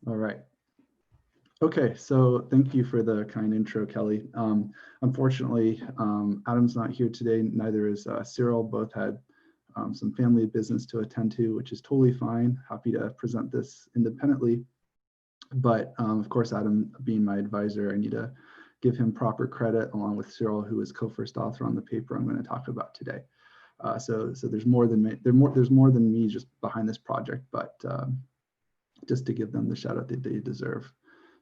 All right. Okay, so thank you for the kind intro, Kelly. Unfortunately, Adam's not here today, neither is Cyril. Both had some family business to attend to, which is totally fine. Happy to present this independently. But of course, Adam being my advisor, I need to give him proper credit along with Cyril, who is co-first author on the paper I'm going to talk about today. So there's more than me, there's more than me just behind this project, but just to give them the shout out that they deserve.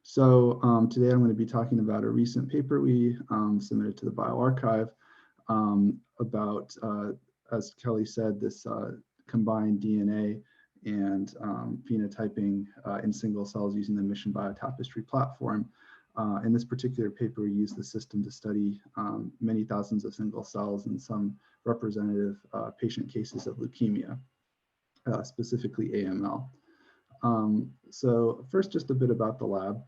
So today I'm going to be talking about a recent paper we submitted to the bioRxiv about, as Kelly said, this combined DNA and phenotyping in single cells using the Mission Bio Tapestry platform. In this particular paper, we used the system to study many thousands of single cells and some representative patient cases of leukemia, specifically AML. So first, just a bit about the lab,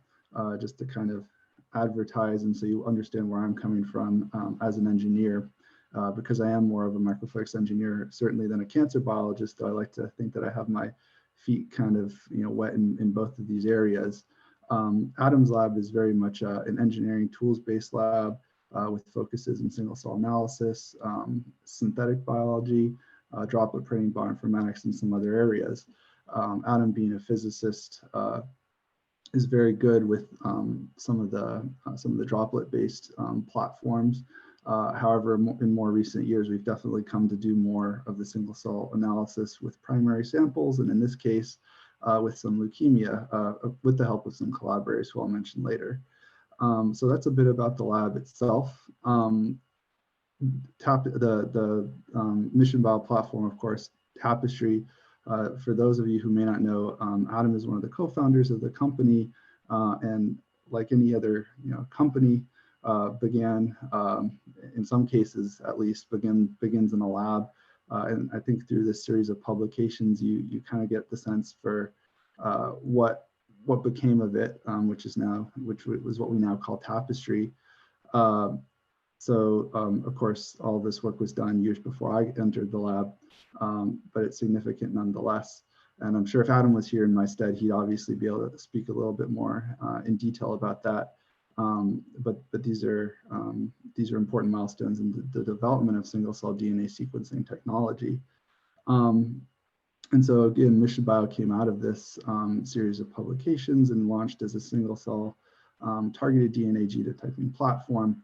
just to kind of advertise and so you understand where I'm coming from as an engineer, because I am more of a microfluidics engineer, certainly than a cancer biologist, though I like to think that I have my feet kind of wet in both of these areas. Adam's lab is very much an engineering tools-based lab with focuses in single cell analysis, synthetic biology, droplet printing, bioinformatics, and some other areas. Adam, being a physicist, is very good with some of the droplet-based platforms. However, in more recent years, we've definitely come to do more of the single cell analysis with primary samples, and in this case, with some leukemia, with the help of some collaborators who I'll mention later. So that's a bit about the lab itself. The Mission Bio platform, of course, Tapestry. For those of you who may not know, Adam is one of the co-founders of the company, and like any other company, began, in some cases at least, begins in a lab. And I think through this series of publications, you kind of get the sense for what became of it, which was what we now call Tapestry. So of course, all of this work was done years before I entered the lab, but it's significant nonetheless. And I'm sure if Adam was here in my stead, he'd obviously be able to speak a little bit more in detail about that. But these are important milestones in the development of single cell DNA sequencing technology. And so again, Mission Bio came out of this series of publications and launched as a single cell targeted DNA genotyping platform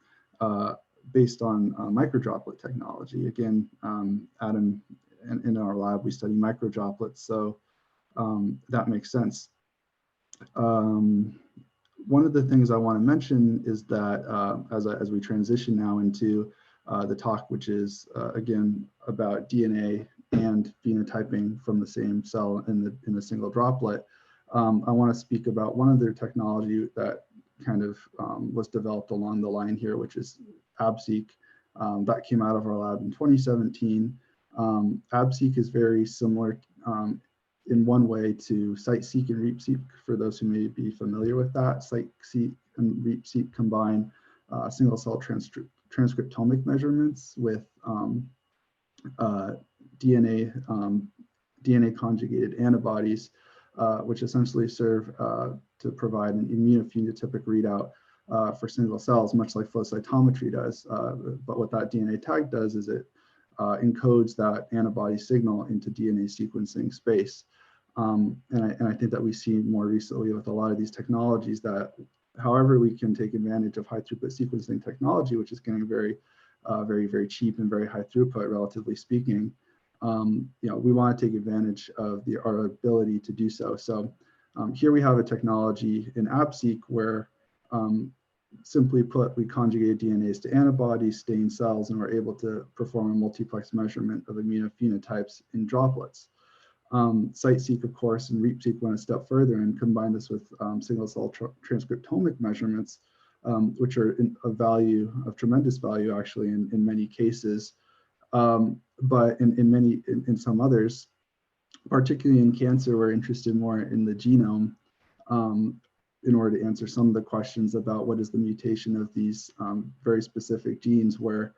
based on microdroplet technology. Again, Adam, in our lab, we study microdroplets, so that makes sense. One of the things I want to mention is that as we transition now into the talk, which is again about DNA and phenotyping from the same cell in a single droplet, I want to speak about one other technology that kind of was developed along the line here, which is ABseek. That came out of our lab in 2017. ABseek is very similar in one way to CiteSeek and ReapSeek, for those who may be familiar with that. CiteSeek and ReapSeek combine single cell transcriptomic measurements with DNA conjugated antibodies, which essentially serve to provide an immunophenotypic readout for single cells, much like flow cytometry does. But what that DNA tag does is it encodes that antibody signal into DNA sequencing space. And I think that we see more recently with a lot of these technologies that however we can take advantage of high throughput sequencing technology, which is getting very cheap and very high throughput, relatively speaking, we want to take advantage of our ability to do so. So here we have a technology in ABseek where simply put, we conjugate DNAs to antibodies, stain cells, and we're able to perform a multiplex measurement of immunophenotypes in droplets. CiteSeek, of course, and ReapSeek went a step further and combined this with single cell transcriptomic measurements, which are of tremendous value actually in many cases. But in some others, particularly in cancer, we're interested more in the genome in order to answer some of the questions about what is the mutation of these very specific genes, where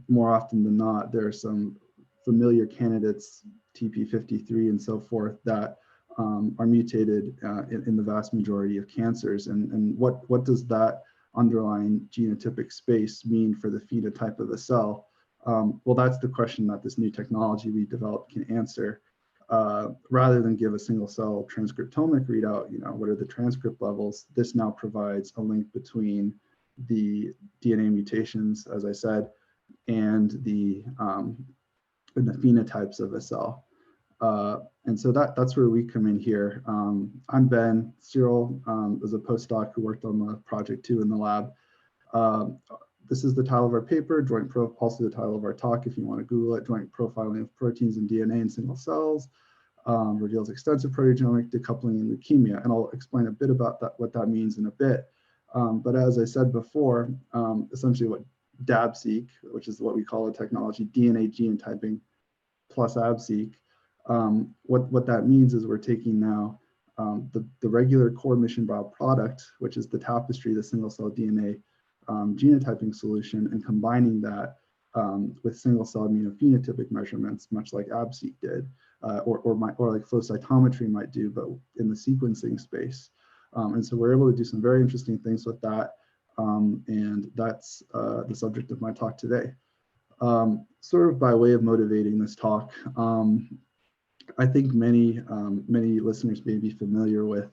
more often than not, there are some familiar candidates, TP53 and so forth, that are mutated in the vast majority of cancers. And what does that underlying genotypic space mean for the phenotype of the cell? Well, that's the question that this new technology we developed can answer. Rather than give a single cell transcriptomic readout, what are the transcript levels? This now provides a link between the DNA mutations, as I said, and the phenotypes of a cell. And so that's where we come in here. I'm Ben. Cyril is a postdoc who worked on the project too in the lab. This is the title of our paper, also the title of our talk if you want to Google it, Joint Profiling of Proteins and DNA in Single Cells, reveals extensive proteogenomic decoupling in leukemia. And I'll explain a bit about what that means in a bit. But as I said before, essentially what ABseek, which is what we call a technology, DNA genotyping plus ABseek, what that means is we're taking now the regular core mission bio product, which is the Tapestry, the single cell DNA genotyping solution, and combining that with single cell immunophenotypic measurements, much like ABseek did, or like flow cytometry might do, but in the sequencing space. And so we're able to do some very interesting things with that. And that's the subject of my talk today. Sort of by way of motivating this talk, I think many listeners may be familiar with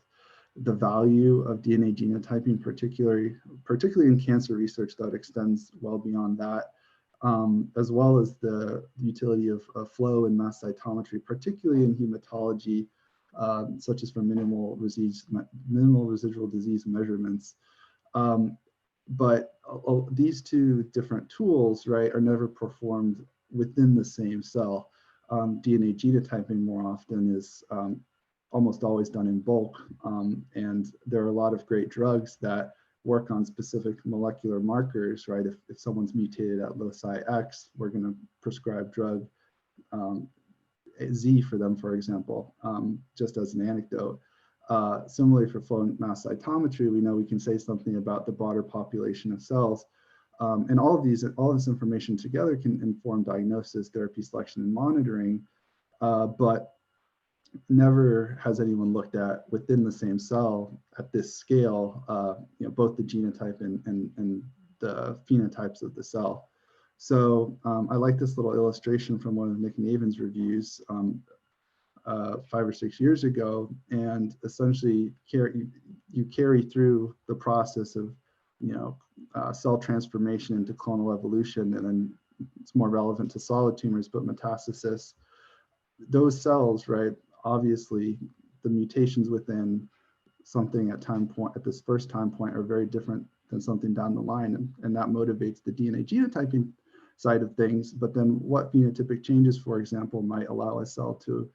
the value of DNA genotyping, particularly in cancer research that extends well beyond that, as well as the utility of flow and mass cytometry, particularly in hematology, such as for minimal residual disease measurements. But these two different tools, right, are never performed within the same cell. DNA genotyping more often is almost always done in bulk. And there are a lot of great drugs that work on specific molecular markers, right? If someone's mutated at loci X, we're going to prescribe drug Z for them, for example, just as an anecdote. Similarly, for flow and mass cytometry, we know we can say something about the broader population of cells. And all of this information together can inform diagnosis, therapy selection, and monitoring, but never has anyone looked at within the same cell at this scale, both the genotype and the phenotypes of the cell. So I like this little illustration from one of Nick Navin's reviews 5 or 6 years ago, and essentially you carry through the process of cell transformation into clonal evolution, and then it's more relevant to solid tumors, but metastasis. Those cells, right? Obviously, the mutations within something at this first time point are very different than something down the line, and that motivates the DNA genotyping side of things. But then, what phenotypic changes, for example, might allow a cell to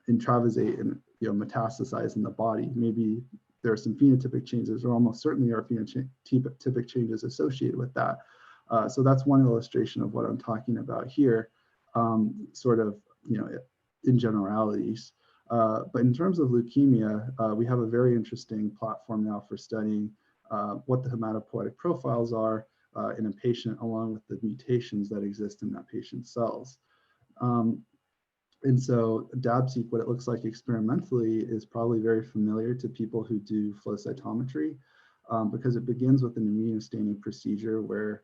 intravasate and metastasize in the body? Maybe there are some phenotypic changes, or almost certainly are phenotypic changes associated with that. So that's one illustration of what I'm talking about here, sort of, in generalities. But in terms of leukemia, we have a very interesting platform now for studying what the hematopoietic profiles are in a patient, along with the mutations that exist in that patient's cells. And so ABseek, what it looks like experimentally, is probably very familiar to people who do flow cytometry, because it begins with an immunostaining procedure where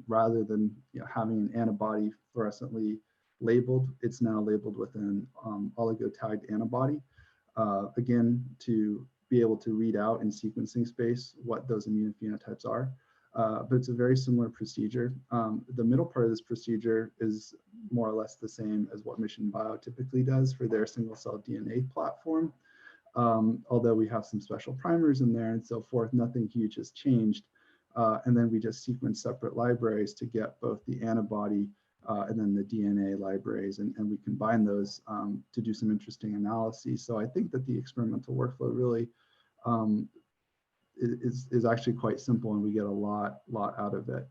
rather than having an antibody fluorescently labeled, it's now labeled with an oligotagged antibody, again, to be able to read out in sequencing space what those immune phenotypes are. But it's a very similar procedure. The middle part of this procedure is more or less the same as what Mission Bio typically does for their single cell DNA platform. Although we have some special primers in there and so forth, nothing huge has changed. And then we just sequence separate libraries to get both the antibody and then the DNA libraries, and we combine those to do some interesting analyses. So I think that the experimental workflow really is actually quite simple, and we get a lot out of it.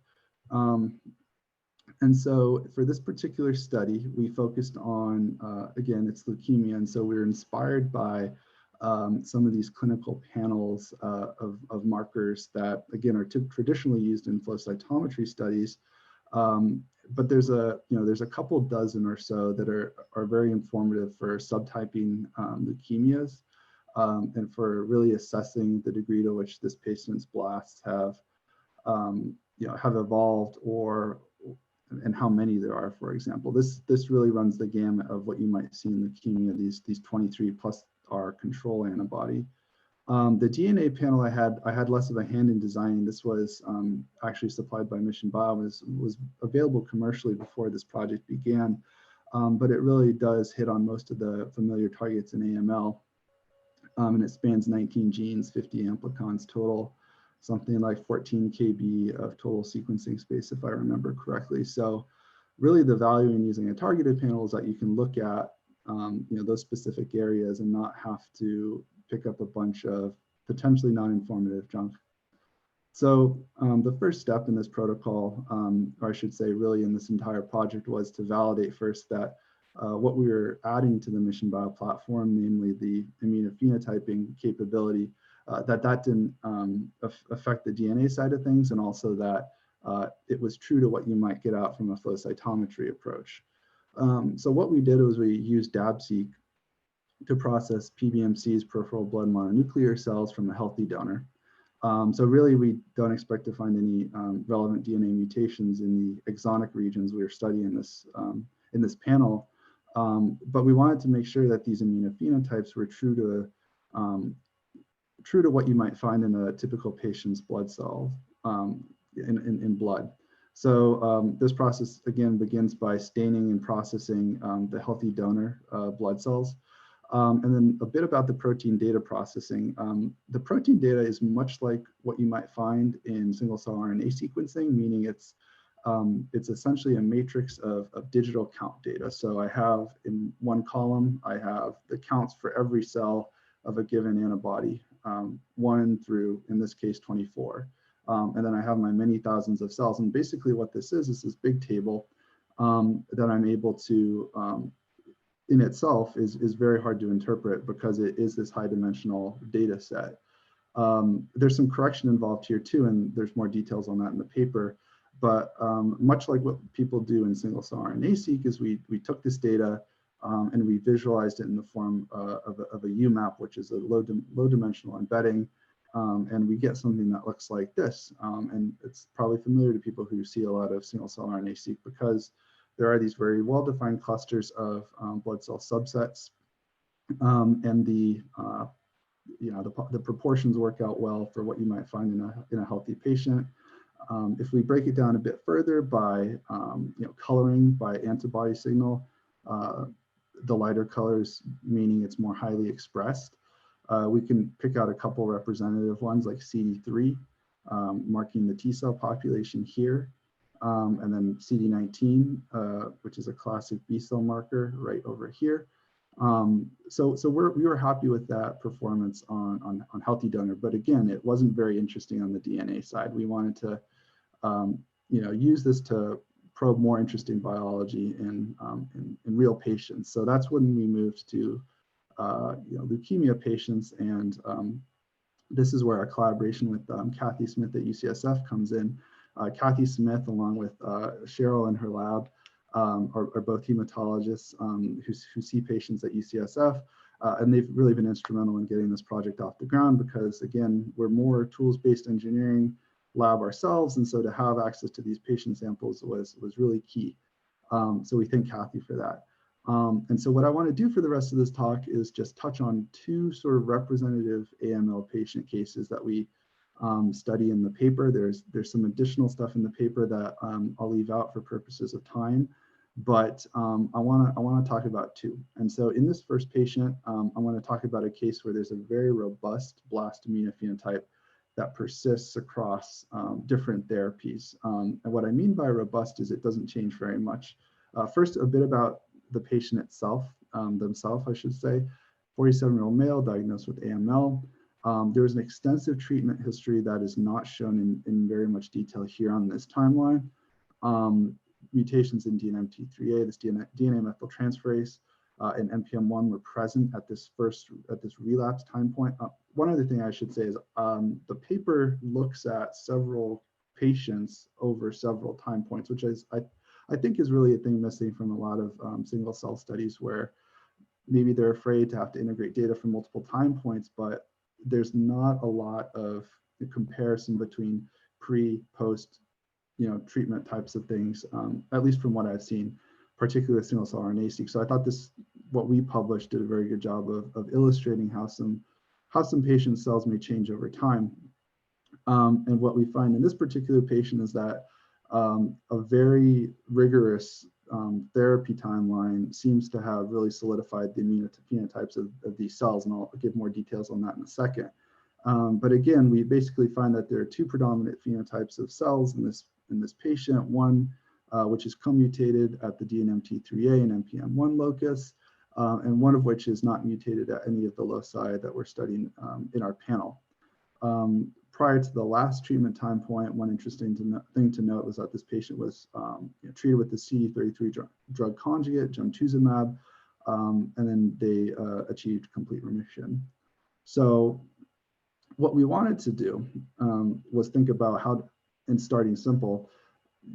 And so for this particular study, we focused on, again, it's leukemia. And so we were inspired by some of these clinical panels of markers that, again, are traditionally used in flow cytometry studies, but there's a couple dozen or so that are very informative for subtyping leukemias, and for really assessing the degree to which this patient's blasts have have evolved, and how many there are, for example. This really runs the gamut of what you might see in leukemia, these 23 plus R control antibody. The DNA panel I had less of a hand in designing. This was actually supplied by Mission Bio, was available commercially before this project began, but it really does hit on most of the familiar targets in AML, and it spans 19 genes, 50 amplicons total, something like 14 KB of total sequencing space, if I remember correctly. So really the value in using a targeted panel is that you can look at those specific areas and not have to pick up a bunch of potentially non-informative junk. So the first step in this protocol, or I should say really in this entire project, was to validate first that what we were adding to the Mission Bio platform, namely the immunophenotyping capability, that didn't affect the DNA side of things, and also that it was true to what you might get out from a flow cytometry approach. So what we did was we used ABseek to process PBMC's peripheral blood mononuclear cells from a healthy donor. So really, we don't expect to find any relevant DNA mutations in the exonic regions we are studying in this panel, but we wanted to make sure that these immunophenotypes were true to what you might find in a typical patient's blood cell in blood. So this process again begins by staining and processing the healthy donor blood cells. And then a bit about the protein data processing. The protein data is much like what you might find in single cell RNA sequencing, meaning it's essentially a matrix of digital count data. So I have in one column, I have the counts for every cell of a given antibody, 1 through, in this case, 24. And then I have my many thousands of cells. And basically what this is this big table that I'm able to, in itself is very hard to interpret because it is this high dimensional data set. There's some correction involved here too, and there's more details on that in the paper. But much like what people do in single cell RNA-seq is we took this data and we visualized it in the form of a UMAP, which is a low dimensional embedding. And we get something that looks like this. And it's probably familiar to people who see a lot of single cell RNA-seq because there are these very well-defined clusters of blood cell subsets, and the proportions work out well for what you might find in a healthy patient. If we break it down a bit further by coloring by antibody signal, the lighter colors meaning it's more highly expressed. We can pick out a couple representative ones like CD3, marking the T cell population here. And then CD19, which is a classic B cell marker right over here. So we were happy with that performance on healthy donor, but again, it wasn't very interesting on the DNA side. We wanted to use this to probe more interesting biology in real patients. So that's when we moved to leukemia patients, and this is where our collaboration with Kathy Smith at UCSF comes in. Kathy Smith, along with Cheryl in her lab, are both hematologists who see patients at UCSF, and they've really been instrumental in getting this project off the ground because, again, we're more tools-based engineering lab ourselves, and so to have access to these patient samples was really key. So we thank Kathy for that. And so what I want to do for the rest of this talk is just touch on two sort of representative AML patient cases that we study in the paper. There's some additional stuff in the paper that I'll leave out for purposes of time, but I want to talk about two. And so in this first patient, I want to talk about a case where there's a very robust blast immunophenotype that persists across different therapies. And what I mean by robust is it doesn't change very much. First, a bit about the patient itself, themselves, I should say. 47-year-old male diagnosed with AML. There was an extensive treatment history that is not shown in very much detail here on this timeline. Mutations in DNMT3A, this DNA methyltransferase, and NPM1 were present at this relapse time point. One other thing I should say is the paper looks at several patients over several time points, which is I think is really a thing missing from a lot of single cell studies, where maybe they're afraid to have to integrate data from multiple time points, but there's not a lot of comparison between pre, post, treatment types of things, at least from what I've seen, particularly with single cell RNA-seq. So I thought what we published did a very good job of illustrating how some patient cells may change over time. And what we find in this particular patient is that a very rigorous therapy timeline seems to have really solidified the immunophenotypes of these cells, and I'll give more details on that in a second. But again, we basically find that there are two predominant phenotypes of cells in this patient, one which is co-mutated at the DNMT3A and NPM1 locus, and one of which is not mutated at any of the loci that we're studying in our panel. Prior to the last treatment time point, one interesting thing to note was that this patient was treated with the CD33 drug conjugate, gemtuzumab, and then they achieved complete remission. So what we wanted to do was think about how, in starting simple,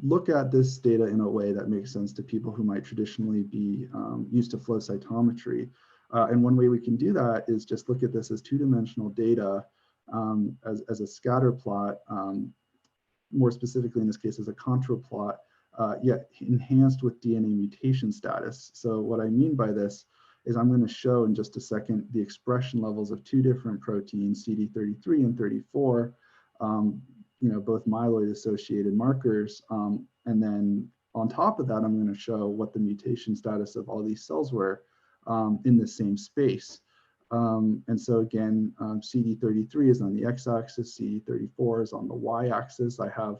look at this data in a way that makes sense to people who might traditionally be used to flow cytometry. And one way we can do that is just look at this as two-dimensional data as a scatter plot, more specifically in this case as a contour plot, yet enhanced with DNA mutation status. So what I mean by this is I'm going to show in just a second the expression levels of two different proteins, CD33 and 34, both myeloid-associated markers. And then on top of that, I'm going to show what the mutation status of all these cells were in the same space. And so again, CD33 is on the x-axis, CD34 is on the y-axis. I have,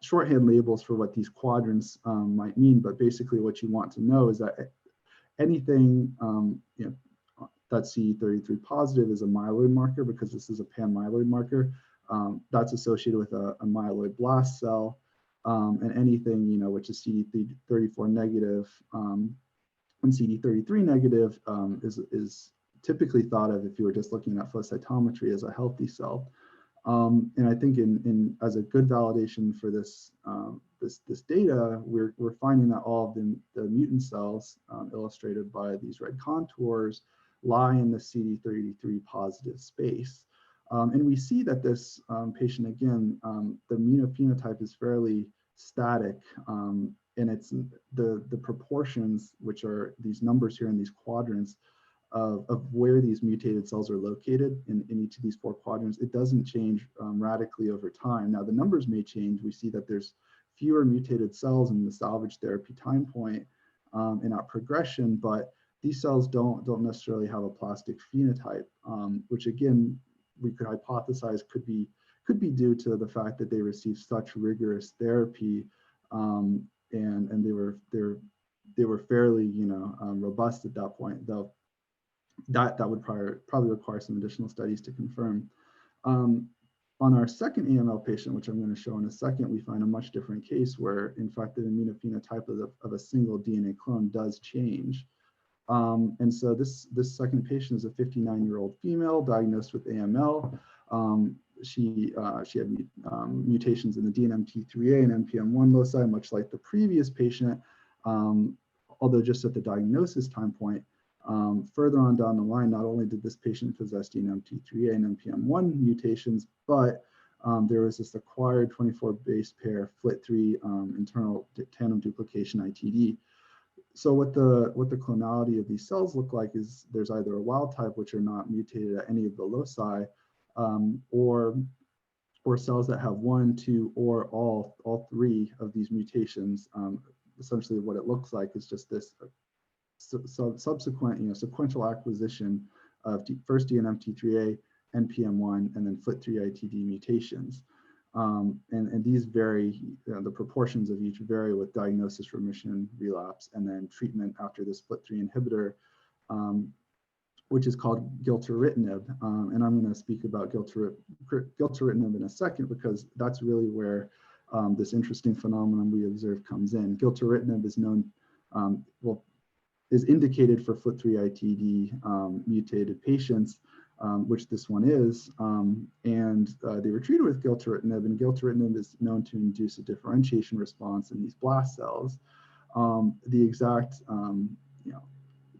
shorthand labels for what these quadrants might mean, but basically what you want to know is that anything that's CD33 positive is a myeloid marker, because this is a pan-myeloid marker. That's associated with a myeloid blast cell, and anything, which is CD34 negative and CD33 negative is typically thought of, if you were just looking at flow cytometry, as a healthy cell. And I think as a good validation for this data, we're finding that all of the mutant cells illustrated by these red contours lie in the CD33 positive space. And we see that this patient, again, the immunophenotype is fairly static, and it's the proportions, which are these numbers here in these quadrants, of where these mutated cells are located in each of these four quadrants. It doesn't change radically over time. Now, the numbers may change. We see that there's fewer mutated cells in the salvage therapy time point in our progression, but these cells don't necessarily have a plastic phenotype, which again, we could hypothesize could be due to the fact that they received such rigorous therapy, and they were fairly robust at that point, though that would probably require some additional studies to confirm. On our second AML patient, which I'm going to show in a second, we find a much different case where, in fact, the immunophenotype of a single DNA clone does change. And so this second patient is a 59-year-old female diagnosed with AML. She had mutations in the DNMT3A and NPM1 loci, much like the previous patient, although just at the diagnosis time point. Further on down the line, not only did this patient possess DNMT3A and NPM1 mutations, but there was this acquired 24 base pair FLT3 internal tandem duplication ITD. So what the clonality of these cells look like is there's either a wild type, which are not mutated at any of the loci, or cells that have one, two, or all three of these mutations. Essentially, what it looks like is just this subsequent, sequential acquisition of first DNMT3A, NPM1, and then FLT3 ITD mutations. And these vary, the proportions of each vary with diagnosis, remission, relapse, and then treatment after this FLT3 inhibitor, which is called gilteritinib. And I'm going to speak about gilteritinib in a second, because that's really where this interesting phenomenon we observe comes in. Gilteritinib is known, is indicated for FLT3 ITD mutated patients. which this one is, and they were treated with gilteritinib, and gilteritinib is known to induce a differentiation response in these blast cells. The exact,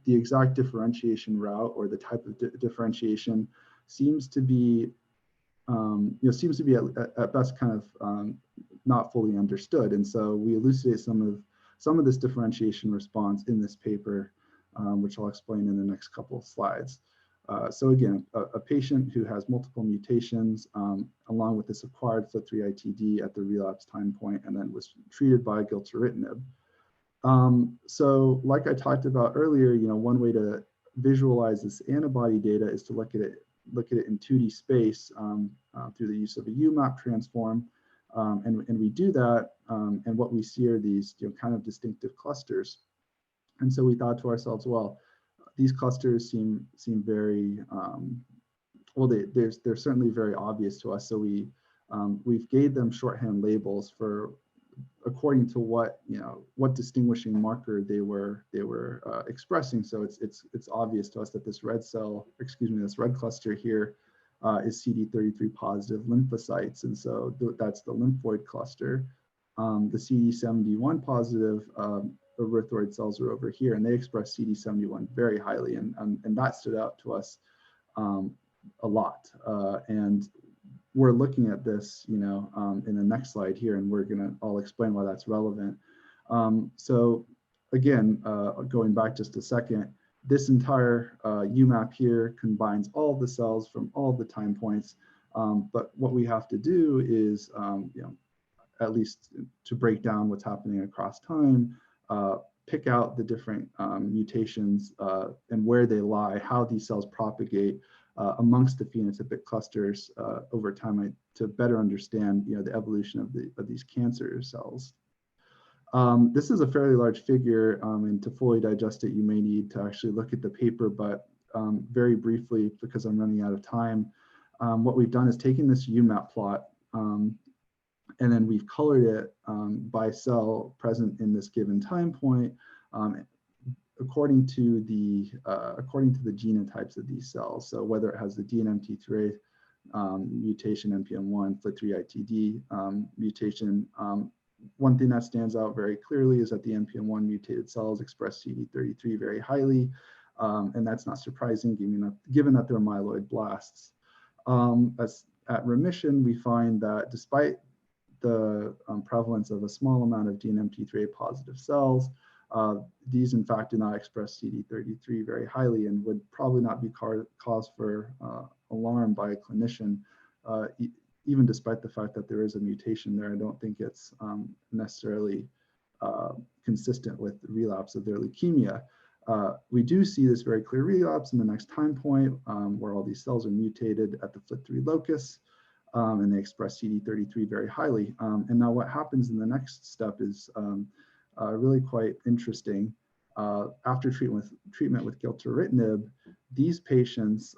the exact differentiation route or the type of differentiation seems to be, seems to be at best kind of not fully understood. And so we elucidate some of this differentiation response in this paper, which I'll explain in the next couple of slides. So again, a patient who has multiple mutations along with this acquired FLT3-ITD at the relapse time point and then was treated by gilteritinib. So like I talked about earlier, one way to visualize this antibody data is to look at it in 2D space through the use of a UMAP transform. And we do that, and what we see are these kind of distinctive clusters. And so we thought to ourselves, well, these clusters seem very, well, they're certainly very obvious to us. So we've gave them shorthand labels for according to what what distinguishing marker they were expressing. So it's obvious to us that this red cell, this red cluster here is CD33 positive lymphocytes, and so that's the lymphoid cluster. The CD71 positive erythroid cells are over here, and they express CD71 very highly, and that stood out to us a lot. And we're looking at this, in the next slide here, and I'll explain why that's relevant. So again, going back just a second, this entire UMAP here combines all of the cells from all of the time points. But what we have to do is, at least to break down what's happening across time, pick out the different mutations and where they lie, how these cells propagate amongst the phenotypic clusters over time to better understand the evolution of these cancer cells. This is a fairly large figure, and to fully digest it, you may need to actually look at the paper, but very briefly, because I'm running out of time, what we've done is taken this UMAP plot, and then we've colored it by cell present in this given time point, according to the genotypes of these cells. So whether it has the DNMT3 mutation, NPM1, FLT3-ITD mutation. One thing that stands out very clearly is that the NPM1 mutated cells express CD33 very highly, and that's not surprising given that they're myeloid blasts. At remission, we find that despite the prevalence of a small amount of DNMT3 positive cells, these in fact do not express CD33 very highly and would probably not be cause for alarm by a clinician, even despite the fact that there is a mutation there. I don't think it's necessarily consistent with the relapse of their leukemia. We do see this very clear relapse in the next time point where all these cells are mutated at the FLT3 locus, and they express CD33 very highly. And now what happens in the next step is really quite interesting. After treatment with gilteritinib, these patients,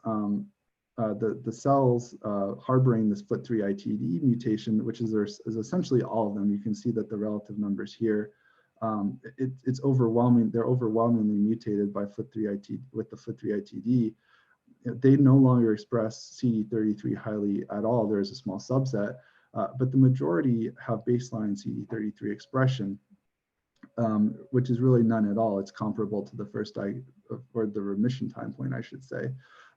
the cells harboring this FLT3-ITD mutation, which is essentially all of them. You can see that the relative numbers here, it's overwhelming. They're overwhelmingly mutated by FLT3-ITD with the FLT3-ITD. They no longer express CD33 highly at all. There is a small subset, but the majority have baseline CD33 expression, which is really none at all. It's comparable to the first or the remission time point, I should say.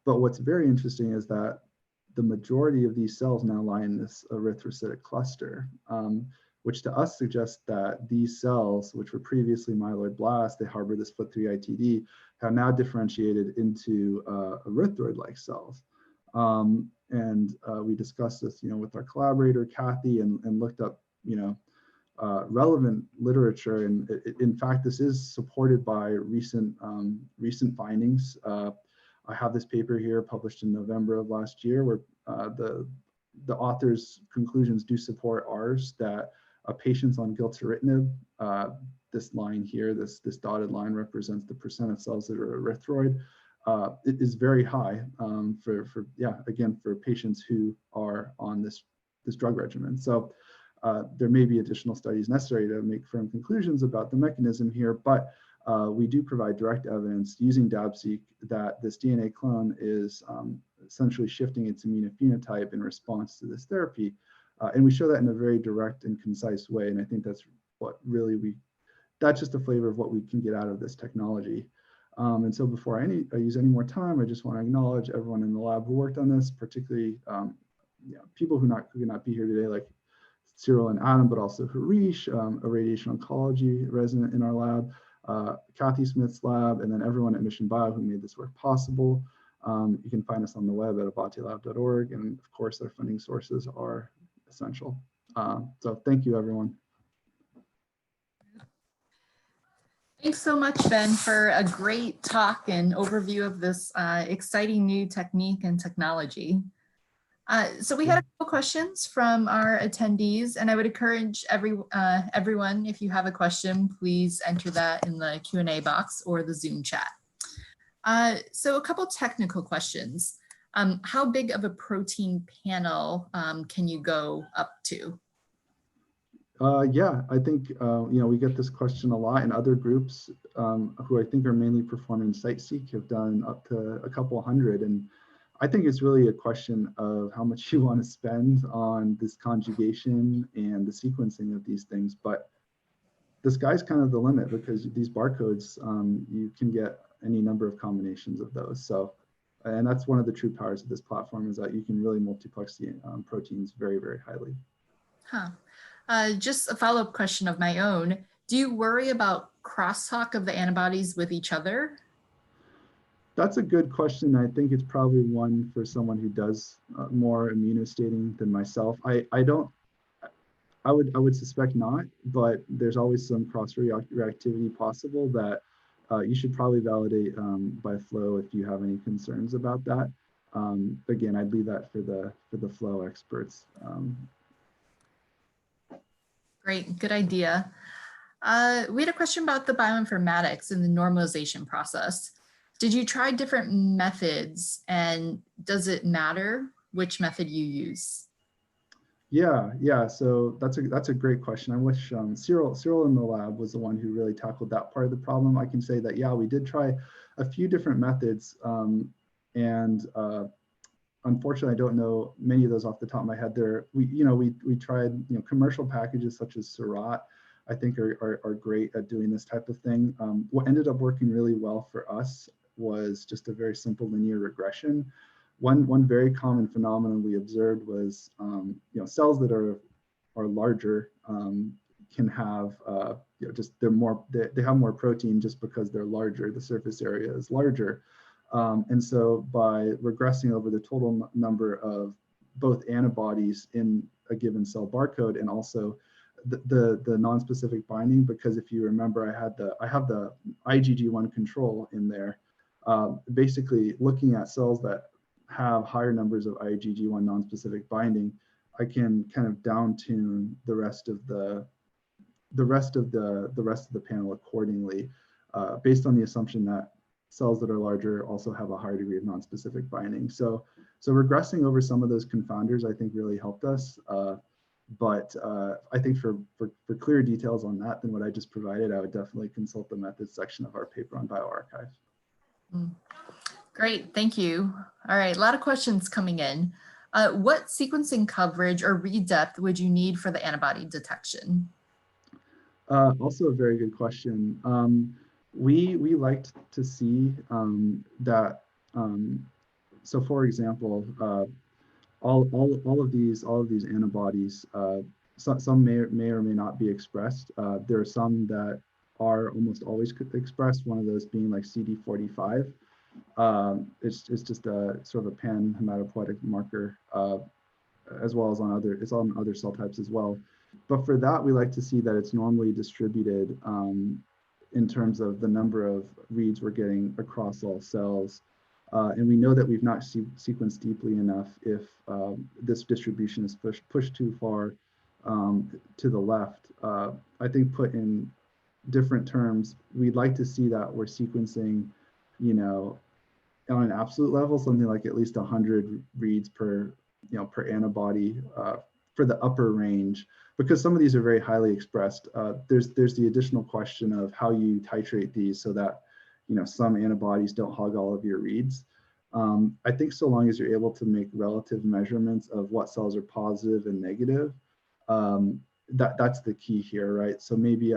But what's very interesting is that the majority of these cells now lie in this erythrocytic cluster, which to us suggests that these cells, which were previously myeloid blasts, they harbor this FLT3-ITD, have now differentiated into erythroid-like cells. And we discussed this, with our collaborator Kathy, and looked up, relevant literature. And in fact, this is supported by recent findings. I have this paper here published in November of last year, where the author's conclusions do support ours, that patients on gilteritinib, this line here, this dotted line represents the percent of cells that are erythroid. It is very high for patients who are on this drug regimen. So there may be additional studies necessary to make firm conclusions about the mechanism here, but we do provide direct evidence using ABseek that this DNA clone is essentially shifting its immunophenotype in response to this therapy. And we show that in a very direct and concise way. And I think that's what really that's just a flavor of what we can get out of this technology. And so before I use any more time, I just want to acknowledge everyone in the lab who worked on this, particularly people who could not be here today, like Cyril and Adam, but also Harish, a radiation oncology resident in our lab, Kathy Smith's lab, and then everyone at Mission Bio who made this work possible. You can find us on the web at abatelab.org, and of course our funding sources are essential. So thank you, everyone. Thanks so much, Ben, for a great talk and overview of this exciting new technique and technology. So we had a couple questions from our attendees, and I would encourage everyone, if you have a question, please enter that in the Q&A box or the Zoom chat. So a couple technical questions. How big of a protein panel can you go up to? Yeah, I think, we get this question a lot, and other groups who I think are mainly performing site-seq have done up to a couple hundred. And I think it's really a question of how much you want to spend on this conjugation and the sequencing of these things. But the sky's kind of the limit, because these barcodes, you can get any number of combinations of those. So, and that's one of the true powers of this platform, is that you can really multiplex the proteins very, very highly. Huh. Just a follow-up question of my own. Do you worry about crosstalk of the antibodies with each other? That's a good question. I think it's probably one for someone who does more immunostating than myself. I would suspect not, but there's always some cross-reactivity possible that you should probably validate by flow if you have any concerns about that. Again, I'd leave that for the flow experts. Great, good idea. We had a question about the bioinformatics and the normalization process. Did you try different methods, and does it matter which method you use? Yeah. So that's a great question. I wish Cyril in the lab was the one who really tackled that part of the problem. I can say that, yeah, we did try a few different methods, and unfortunately, I don't know many of those off the top of my head. We tried commercial packages such as Seurat. I think are great at doing this type of thing. What ended up working really well for us was just a very simple linear regression. One very common phenomenon we observed was cells that are larger can have they have more protein just because they're larger. The surface area is larger. And so by regressing over the total number of both antibodies in a given cell barcode, and also the non-specific binding, because if you remember, I have the IgG1 control in there, basically looking at cells that have higher numbers of IgG1 non-specific binding, I can kind of down tune the rest of the panel accordingly, based on the assumption that cells that are larger also have a higher degree of non-specific binding. So regressing over some of those confounders, I think, really helped us. But I think for clearer details on that than what I just provided, I would definitely consult the methods section of our paper on bioRxiv. Great, thank you. All right, a lot of questions coming in. What sequencing coverage or read depth would you need for the antibody detection? Also a very good question. We liked to see that, so for example, all of these antibodies, some may or may not be expressed. There are some that are almost always expressed, one of those being like CD45. It's just a sort of a pan hematopoietic marker, as well as on other cell types as well. But for that, we like to see that it's normally distributed in terms of the number of reads we're getting across all cells. And we know that we've not sequenced deeply enough if this distribution is pushed too far to the left. I think, put in different terms, we'd like to see that we're sequencing, on an absolute level, something like at least 100 reads per antibody for the upper range, because some of these are very highly expressed. There's the additional question of how you titrate these so that some antibodies don't hog all of your reads. I think so long as you're able to make relative measurements of what cells are positive and negative, that's the key here, right? So maybe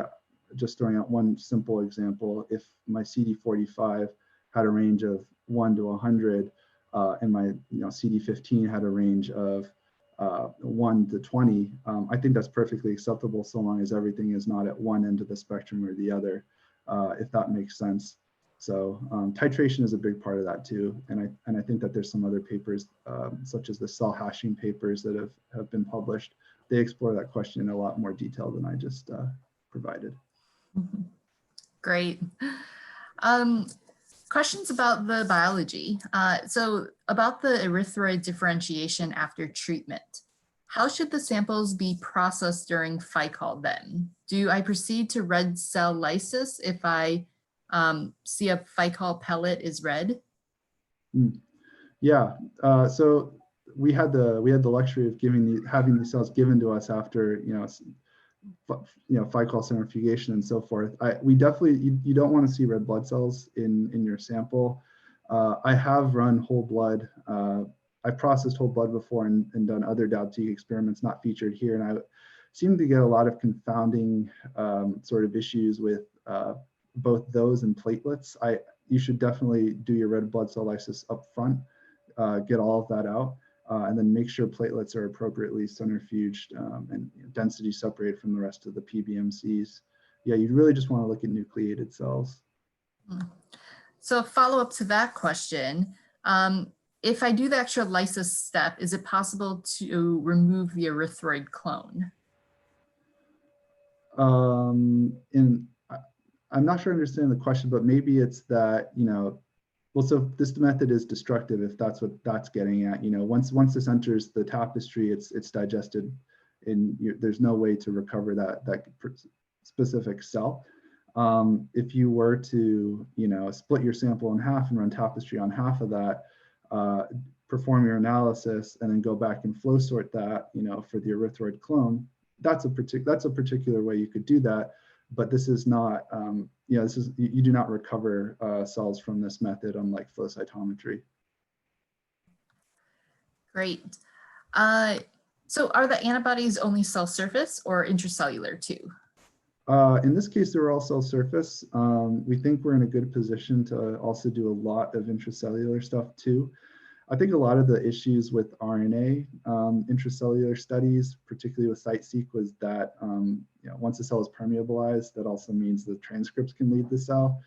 just throwing out one simple example, if my CD45 had a range of 1 to 100, and my CD15 had a range of 1 to 20, I think that's perfectly acceptable so long as everything is not at one end of the spectrum or the other, if that makes sense. So titration is a big part of that too. And I think that there's some other papers, such as the cell hashing papers that have been published. They explore that question in a lot more detail than I just provided. Great. Questions about the biology. So about the erythroid differentiation after treatment. How should the samples be processed during phycol then? Do I proceed to red cell lysis if I see a phycol pellet is red? Yeah, so we had the luxury of having these cells given to us after phycol centrifugation and so forth. We definitely, you don't want to see red blood cells in your sample. I have run whole blood. I've processed whole blood before and done other ABseek experiments not featured here, and I seem to get a lot of confounding sort of issues with both those and platelets. You should definitely do your red blood cell lysis up front, get all of that out. And then make sure platelets are appropriately centrifuged and density separated from the rest of the PBMCs. Yeah, you really just want to look at nucleated cells. So a follow-up to that question, if I do the extra lysis step, is it possible to remove the erythroid clone? I'm not sure I understand the question, but maybe it's that, well, so this method is destructive if that's what that's getting at. Once this enters the tapestry, it's digested, and there's no way to recover that specific cell. If you were to, split your sample in half and run tapestry on half of that, perform your analysis, and then go back and flow sort that, for the erythroid clone, that's a particular way you could do that. But this is not, you do not recover cells from this method, unlike flow cytometry. Great. So are the antibodies only cell surface or intracellular too? In this case, they're all cell surface. We think we're in a good position to also do a lot of intracellular stuff too. I think a lot of the issues with RNA intracellular studies, particularly with site-seq, was that once the cell is permeabilized, that also means the transcripts can leave the cell.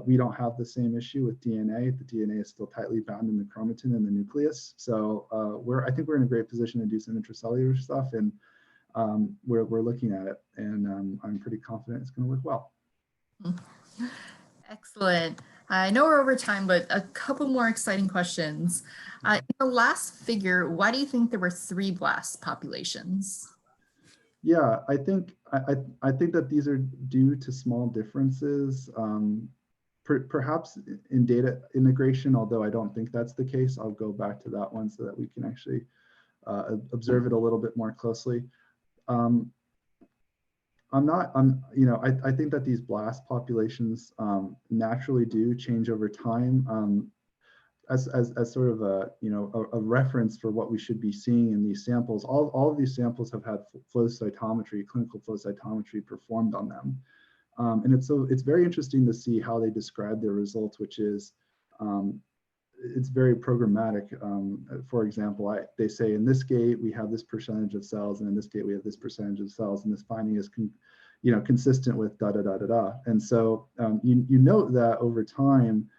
We don't have the same issue with DNA. The DNA is still tightly bound in the chromatin in the nucleus. So I think we're in a great position to do some intracellular stuff, and we're looking at it, and I'm pretty confident it's going to work well. Excellent. I know we're over time, but a couple more exciting questions. In the last figure, why do you think there were 3 blast populations? Yeah, I think that these are due to small differences, perhaps in data integration, although I don't think that's the case. I'll go back to that one so that we can actually observe it a little bit more closely. I think that these blast populations naturally do change over time. As sort of a reference for what we should be seeing in these samples, all of these samples have had flow cytometry, clinical flow cytometry performed on them, and it's very interesting to see how they describe their results, which is it's very programmatic. For example, they say in this gate we have this percentage of cells, and in this gate we have this percentage of cells, and this finding is consistent with da da da da da. And so you note that over time,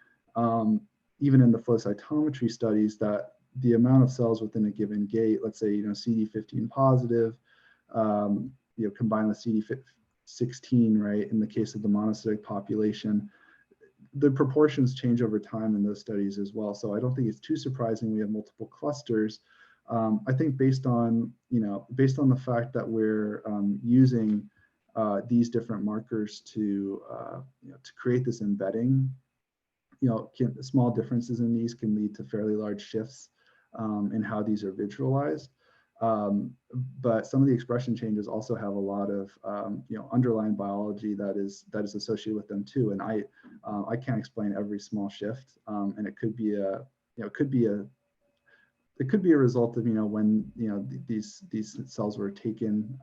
even in the flow cytometry studies, that the amount of cells within a given gate, let's say CD15 positive, combined with CD16, right? In the case of the monocytic population, the proportions change over time in those studies as well. So I don't think it's too surprising we have multiple clusters. I think based on the fact that we're using these different markers to create this embedding, small differences in these can lead to fairly large shifts in how these are visualized. But some of the expression changes also have a lot of underlying biology that is associated with them too. And I can't explain every small shift, and it could be it could be a result of, when, these cells were taken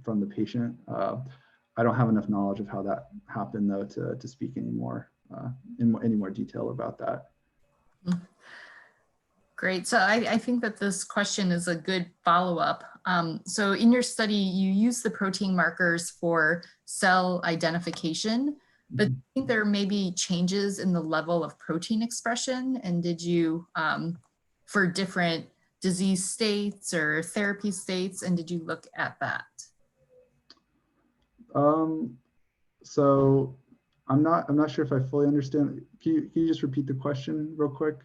from the patient. I don't have enough knowledge of how that happened, though, to speak anymore in any more detail about that. Great. So I think that this question is a good follow-up. So in your study, you use the protein markers for cell identification, but do you think there may be changes in the level of protein expression? And did you, for different disease states or therapy states, and did you look at that? So I'm not sure if I fully understand. Can you just repeat the question real quick?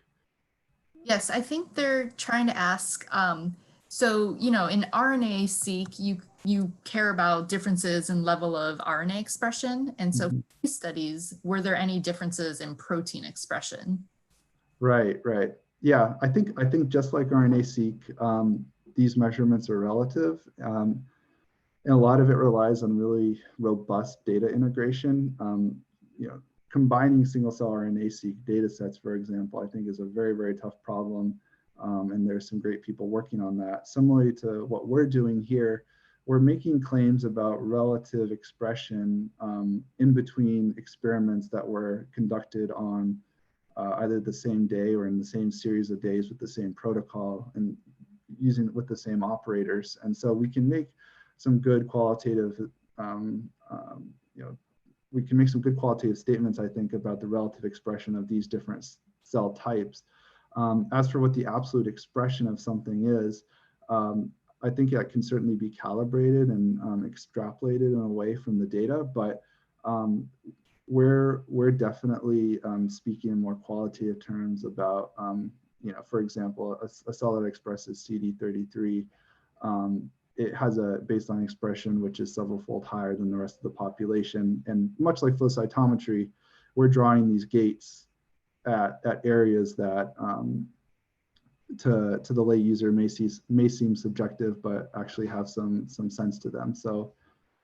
Yes, I think they're trying to ask, so, in RNA-seq, you care about differences in level of RNA expression. And so for these studies, were there any differences in protein expression? Right. Yeah, I think just like RNA-seq, these measurements are relative. And a lot of it relies on really robust data integration. Combining single-cell RNA-seq data sets, for example, I think is a very, very tough problem. And there's some great people working on that. Similarly to what we're doing here, we're making claims about relative expression in between experiments that were conducted on either the same day or in the same series of days with the same protocol and using with the same operators. And so we can make some good qualitative, we can make some good qualitative statements, I think, about the relative expression of these different cell types. As for what the absolute expression of something is, I think that can certainly be calibrated and extrapolated in a way from the data, but we're definitely speaking in more qualitative terms about, for example, a cell that expresses CD33, it has a baseline expression which is several-fold higher than the rest of the population. And much like flow cytometry, we're drawing these gates at areas that to the lay user may seem subjective, but actually have some sense to them. So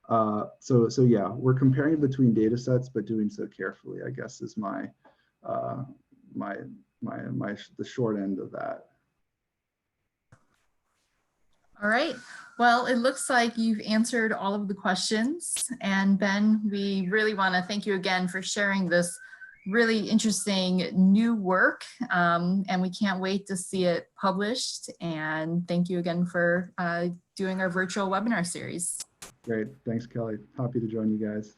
yeah, we're comparing between data sets, but doing so carefully, I guess, is the short end of that. All right. Well, it looks like you've answered all of the questions. And Ben, we really want to thank you again for sharing this really interesting new work. And we can't wait to see it published. And thank you again for doing our virtual webinar series. Great. Thanks, Kelly. Happy to join you guys.